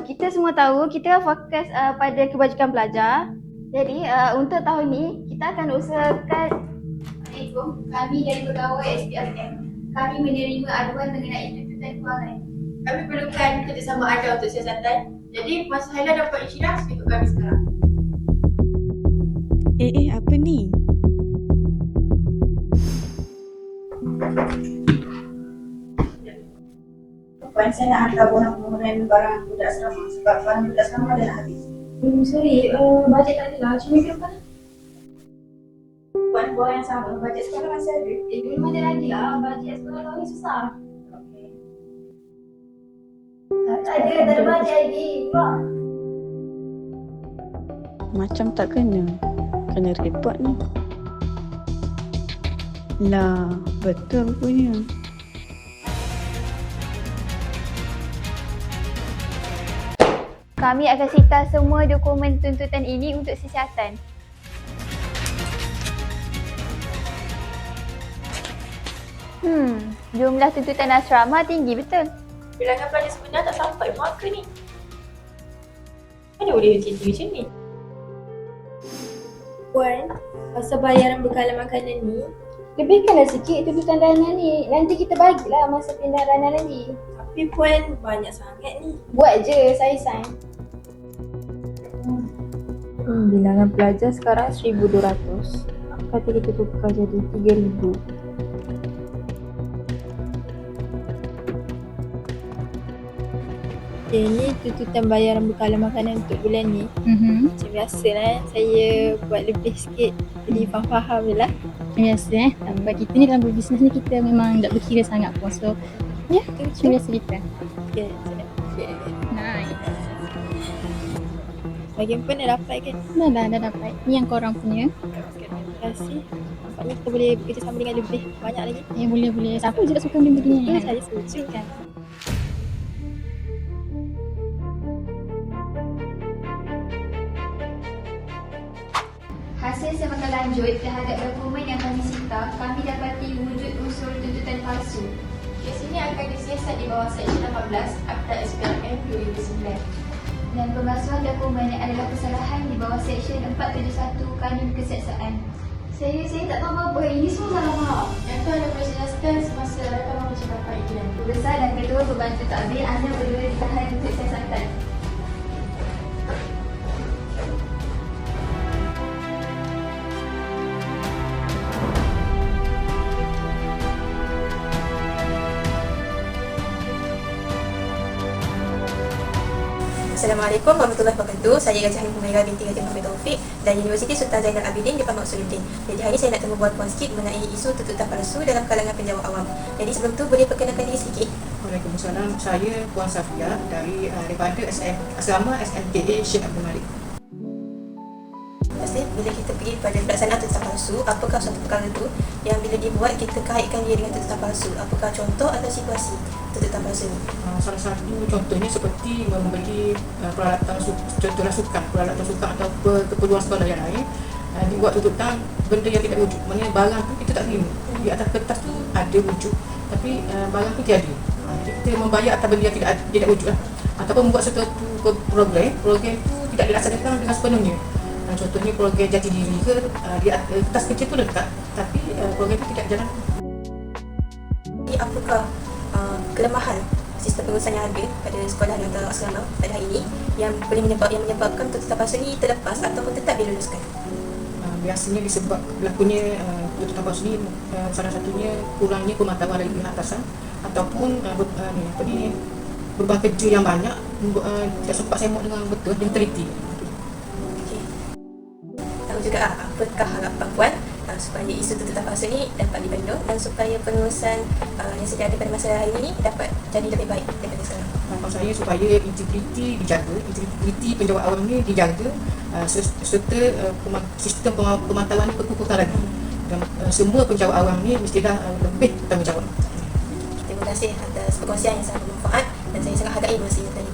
kita semua tahu kita fokus pada kebajikan pelajar. Jadi untuk tahun ni kita akan usahakan. Assalamualaikum, kami dari pegawai SPRM. Kami menerima aduan mengenai tuntutan kewangan. Kami perlukan kerjasama anda untuk siasatan. Jadi Mas Haila dan Pak Ishira ikut kami sekarang. Apa ni? Puan, saya nak hantar borang pemurnian barang budak asrama sebab barang budak asrama dah nak habis. Bajet tak ada lah. Cuma minggu depan. Puan, borang yang sama, bajet sekolah masih ada. Belum ada lagi lah. Bajet sekolah tahun ni susah. Okey. Tak ada bajet lagi. Wah. Macam tak kena. Kena report ni. Lah, betul punya. Kami akan sita semua dokumen tuntutan ini untuk siasatan. Jumlah tuntutan asrama tinggi betul. Bilangan pelajar sebenar tak sampai markah ni. Mana boleh macam ni? Puan, pasal bayaran bekalan makanan ni, Lebihkanlah sikit tuntutan dana ni. Nanti kita bagilah masa pindah dana lagi. tapi Puan banyak sangat ni. Buat je, saya sign. Bilangan pelajar sekarang 1,200. Kata kita tukar jadi 3,000. Okay, ni tuntutan bayaran bekalan makanan untuk bulan ni. Macam biasa lah, saya buat lebih sikit. Jadi faham-faham je lah. Biasa Sebab kita ni dalam berbisnes ni kita memang tak berkira sangat pun. So ya, macam biasa kita. Okay, Nice. bagian Puan dah dapat kan? Dah dapat. Ni yang korang punya. Terima kasih. Nampaknya kita boleh bekerjasama dengan lebih banyak lagi. Boleh. Siapa je tak suka benda begini kan? Saya setuju kan. Hasil semakan lanjut terhadap dokumen yang kami sita, kami dapati wujud unsur tuntutan palsu. Kes ini akan disiasat di bawah Seksyen 18 Akta SPRM 2009. Dan pemalsuan dokumen adalah kesalahan di bawah Seksyen 471 Kanun Keseksaan. Saya tak tahu apa, ini semua salah faham. Yang tu anda boleh jelaskan semasa rakaman mencakap Pak Ikiran. Besar dan ketua pembantu takbir, anda berdua ditahan untuk siasatan. Assalamualaikum warahmatullahi wabarakatuh. Saya Gajah Halim Humaira binti Gajah Muhammad Taufik dari Universiti Sultan Zainal Abidin Depan Maksududin. Jadi hari ini saya nak temu buat puan sikit mengenai isu tuntutan palsu dalam kalangan penjawat awam. Jadi sebelum tu boleh perkenalkan diri sedikit? Waalaikumsalam. Saya Puan Safia daripada Asrama SMKA Sheikh Abdul Malik. Pasti bila kita pergi pada pelaksanaan tuntutan palsu, apakah suatu perkara tu yang bila dibuat kita kaitkan dia dengan tuntutan palsu? Apakah contoh atau situasi tuntutan palsu ni? Salah satu contohnya seperti membeli peralatan contohlah peralatan sukan atau keperluan sekolah yang lain, dibuat tuntutan benda yang tidak wujud. Maksudnya barang tu kita tak terima. Di atas kertas tu ada wujud tapi barang tu tiada. Jadi kita membayar atas benda yang tidak wujud lah. Ataupun membuat satu program tu tidak dilaksanakan dengan sepenuhnya. Contohnya program jati diri ke, di kertas kecil tu letak tapi program itu tidak jalan. Jadi apakah kelemahan sistem pengurusan yang ada pada sekolah dan asrama pada hari ini yang boleh menyebabkan tuntutan palsu ni terlepas ataupun tetap diluluskan? Biasanya disebab berlakunya tuntutan palsu ni salah satunya kurangnya pemantauan dari pihak atasan ataupun beban kerja yang banyak, tidak sempat semok dengan betul dan teliti. Tahu juga apakah harapan puan supaya isu tuntutan palsu ni dapat dibendung dan supaya pengurusan yang sedia ada pada masa hari ini dapat jadi lebih baik daripada sekarang? Harapan saya supaya integriti dijaga, integriti penjawat awam ni dijaga, serta sistem pemantauan ni perkukuhkan lagi. Dan semua penjawat awam ni mestilah lebih bertanggungjawab. Terima kasih atas perkongsian yang sangat bermanfaat dan saya sangat hargai masa yang tadi.